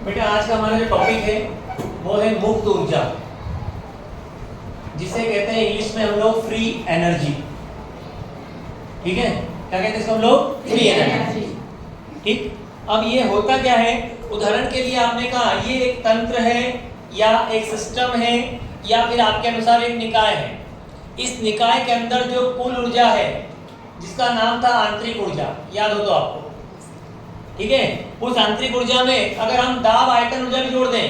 बेटा आज का हमारा जो टॉपिक है वो है मुक्त ऊर्जा, जिसे कहते हैं इंग्लिश में हम लोग फ्री एनर्जी। ठीक है, क्या कहते हैं इसको हम लोग? Free energy. ठीक, अब ये होता क्या है? उदाहरण के लिए आपने कहा ये एक तंत्र है या एक सिस्टम है या फिर आपके अनुसार एक निकाय है। इस निकाय के अंदर जो कुल ऊर्जा है जिसका नाम था आंतरिक ऊर्जा, याद हो तो आपको, ठीक है, उस आंतरिक ऊर्जा में अगर हम दाब आयतन ऊर्जा भी जोड़ दें,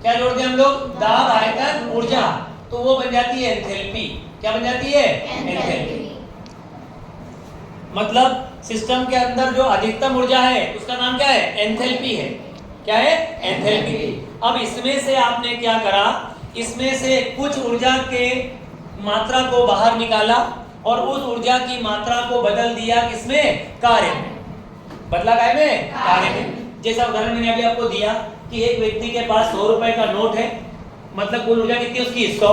क्या जोड़ दें हम लोग? दाब आयतन ऊर्जा, तो वो बन जाती है एंथैल्पी। क्या बन जाती है? एंथैल्पी। मतलब सिस्टम के अंदर जो अधिकतम ऊर्जा है उसका नाम क्या है? एंथैल्पी है। क्या है? एंथैल्पी। अब इसमें से आपने क्या करा, इसमें से कुछ ऊर्जा के मात्रा को बाहर निकाला और उस ऊर्जा की मात्रा को बदल दिया किसमें? कार्य में। बदला काय में? कार्य में। जैसा उदाहरण मैंने अभी आपको दिया कि एक व्यक्ति के पास 100 रुपए का नोट है, मतलब कुल ऊर्जा कितनी उसकी? 100।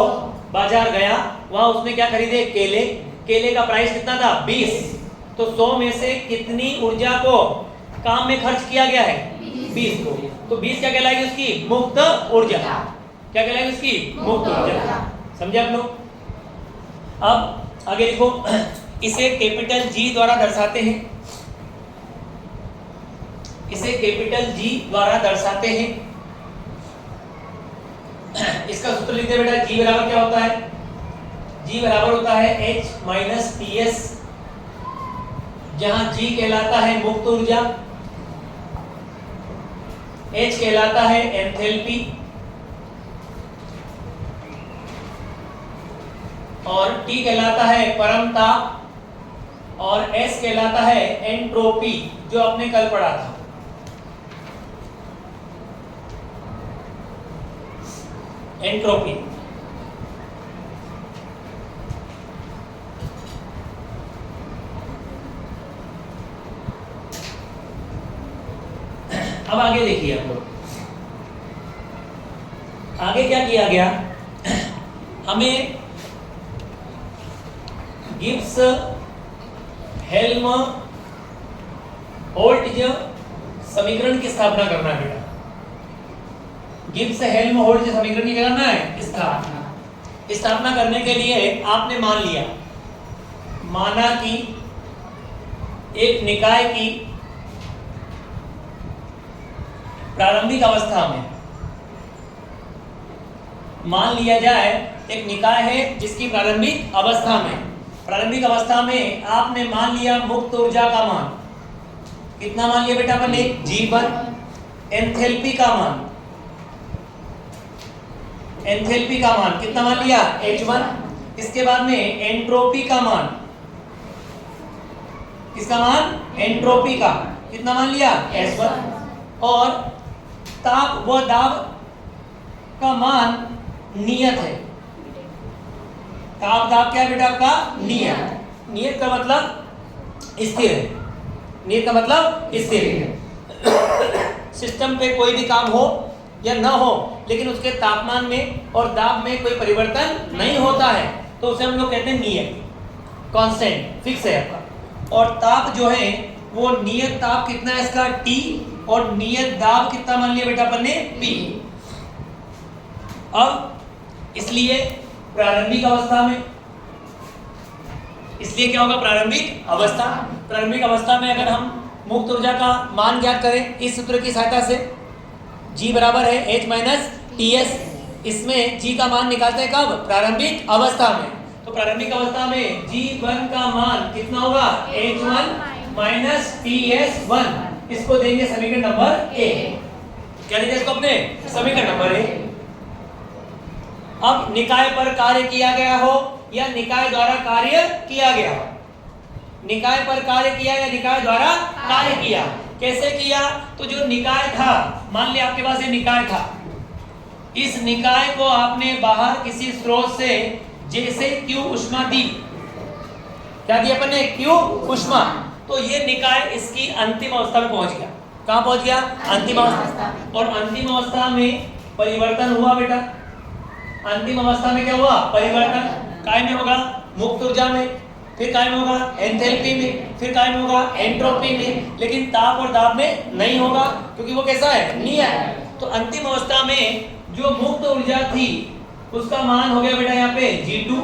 बाजार गया, वहां उसने क्या खरीदे? केले। केले का प्राइस कितना था? 20। तो 100 में से कितनी ऊर्जा को काम में खर्च किया गया है? 20 को। तो 20 क्या कहलाएगी उसकी? मुक्त ऊर्जा। क्या कहलाएगी उसकी? मुक्त ऊर्जा। समझे आप लोग? अब आगे देखो, इसे कैपिटल जी द्वारा दर्शाते हैं। इसे कैपिटल जी द्वारा दर्शाते हैं। इसका सूत्र लिखते हैं बेटा। जी बराबर क्या होता है? जी बराबर होता है H माइनस TS, जहां G कहलाता है मुक्त ऊर्जा, H कहलाता है एंथैल्पी और T कहलाता है परमताप और S कहलाता है एंट्रोपी, जो आपने कल पढ़ा था। एंट्रोपी। अब आगे देखिए आप लोग, आगे क्या किया गया? हमें गिब्स हेल्महोल्ट्ज समीकरण की स्थापना करना है बेटा। गिब्स हेल्महोल्ट्ज समीकरण की क्या करना है? स्थापना करने के लिए आपने मान लिया, माना कि एक निकाय की प्रारंभिक अवस्था में, मान लिया जाए एक निकाय है जिसकी प्रारंभिक अवस्था में आपने मान लिया मुक्त ऊर्जा का मान कितना मान लिया बेटा? अपन ने G1, एंथैल्पी का मान कितना मान लिया? H1। इसके बाद में एंट्रोपी का मान, किसका मान? एंट्रोपी का कितना मान लिया? S1। और ताप व दाब का मान नियत है। ताप दाब क्या है बेटा आपका? नियत। नियत का मतलब स्थिर है। नियत का मतलब स्थिर है। सिस्टम पे कोई भी काम हो या ना हो, लेकिन उसके तापमान में और दाब में कोई परिवर्तन नहीं होता है, तो उसे हम लोग कहते हैं नियत, कांस्टेंट, फिक्स है आपका। और ताप जो है वो नियत ताप कितना है इसका? T, और नियत दाब कितना मान लिया बेटा अपन ने? P। अब इसलिए प्रारंभिक अवस्था में, इसलिए क्या होगा? प्रारंभिक अवस्था में अगर हम मुक्त ऊर्जा का मान ज्ञात करें इस सूत्र की सहायता से, G बराबर है H माइनस TS। इसमें G का मान निकालते हैं कब? प्रारंभिक अवस्था में। तो प्रारंभिक अवस्था में G1 का मान कितना होगा? H1 minus TS1। इसको देंगे समीकरण नंबर A। क्या देंगे इसको अपने? समीकरण नंबर A। अब निकाय पर कार्य किया गया हो या निकाय द्वारा कार्य किया गया हो, निकाय पर कार्य किया या निकाय द्वारा कार्य किया, कैसे किया? तो जो निकाय था, मान लिया आपके पास ये निकाय था, इस निकाय को आपने बाहर किसी स्रोत से जैसे Q ऊष्मा दी, क्या दी अपन ने? Q ऊष्मा। तो ये निकाय इसकी अंतिम अवस्था में पहुंच गया। कहां पहुंच गया? अंतिम अवस्था। और अंतिम अवस्था में परिवर्तन हुआ बेटा। अंतिम अवस्था में क्या हुआ? परिवर्तन। काय में होगा? मुक्त ऊर्जा में। फिर कायम होगा एंथैल्पी में, फिर कायम होगा एंट्रोपी में, लेकिन ताप और दाब में नहीं होगा क्योंकि वो कैसा है, नियत है। तो अंतिम अवस्था में जो मुक्त ऊर्जा थी उसका मान हो गया बेटा यहाँ पे G2,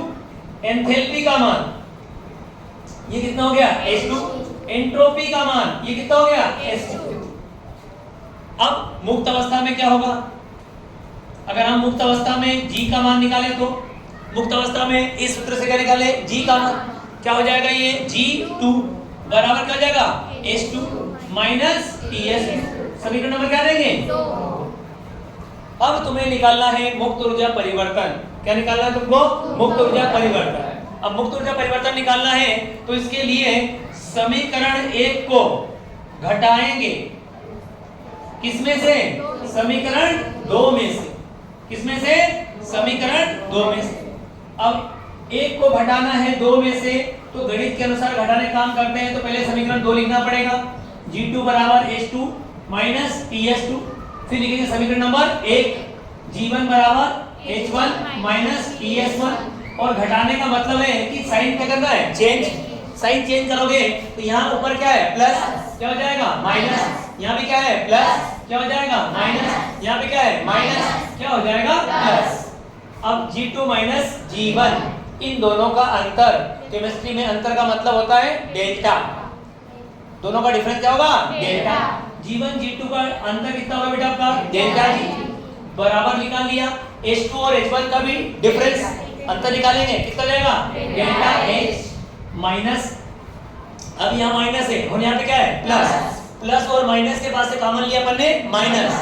एंथैल्पी का मान ये कितना हो गया H2, एंट्रोपी का मान ये कितना हो गया S2। अब मुक्त अवस्था में क्या होगा, अगर हम मुक्त अवस्था में G का मान निकालें तो मुक्त अवस्था में इस सूत्र से क्या निकाले, G का मान क्या हो जाएगा, ये G2 बराबर क्या हो जाएगा H2 माइनस TS। समीकरण नंबर क्या देंगे 2। अब तुम्हें निकालना है मुक्त ऊर्जा परिवर्तन। क्या निकालना है तुमको, मुक्त ऊर्जा परिवर्तन। अब मुक्त ऊर्जा परिवर्तन निकालना है तो इसके लिए समीकरण 1 को घटाएंगे किसमें से, समीकरण 2 में से। किसमें से, समीकरण 2 में से। अब 1 को घटाना है 2 में से तो गणित के अनुसार घटाने काम करते हैं तो पहले समीकरण 2 लिखना पड़ेगा, G2 बराबर H2 माइनस TS2। फिर लिखेंगे समीकरण नंबर 1 G1 बराबर H1 माइनस TS1। और घटाने का मतलब है कि साइन क्या करना है, चेंज। साइन चेंज करोगे तो यहाँ ऊपर क्या है प्लस, क्या हो जाएगा माइनस, यहाँ पे क्या है प्लस, क्या हो जाएगा माइनस, यहाँ पे क्या है माइनस, क्या हो जाएगा प्लस। अब G2 माइनस G1 इन दोनों का अंतर, केमिस्ट्री में अंतर का मतलब होता है डेल्टा। दोनों का डिफरेंस क्या होगा, डेल्टा। G1 G2 का अंतर कितना होगा बेटा आपका, डेल्टा G बराबर निकाल लिया। H2 और H1 का भी डिफरेंस अंतर निकालेंगे, कितना जाएगा डेल्टा H माइनस, अब यहाँ माइनस है और यहाँ पे क्या है प्लस। प्लस और माइनस के पास से कॉमन लिया अपन ने माइनस,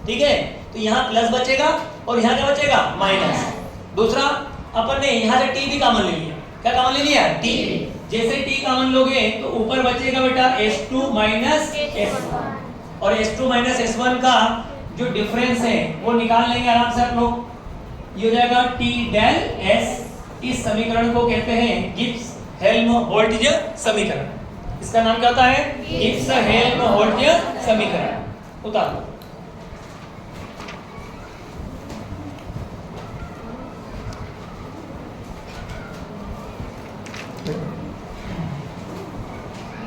ठीक है, तो यहाँ प्लस बचेगा और यहाँ क्या बचेगा माइनस। दूसरा अपन ने यहाँ से t भी कॉमन ले लिया, क्या कॉमन ले लिया t। जैसे t कॉमन लोगे तो ऊपर बचेगा बेटा H2 माइनस S1 और H2 माइनस S1 का जो डिफरेंस है वो निकाल लेंगे आराम से आप लोग। ये हो जाएगा T डेल S। इस समीकरण को कहते हैं गिब्स हेल्महोल्ट्ज़ समीकरण। इसका नाम क्या होता है, गिब्स हेल्महोल्ट्ज़ समीकरण। उतार दो। Thank you.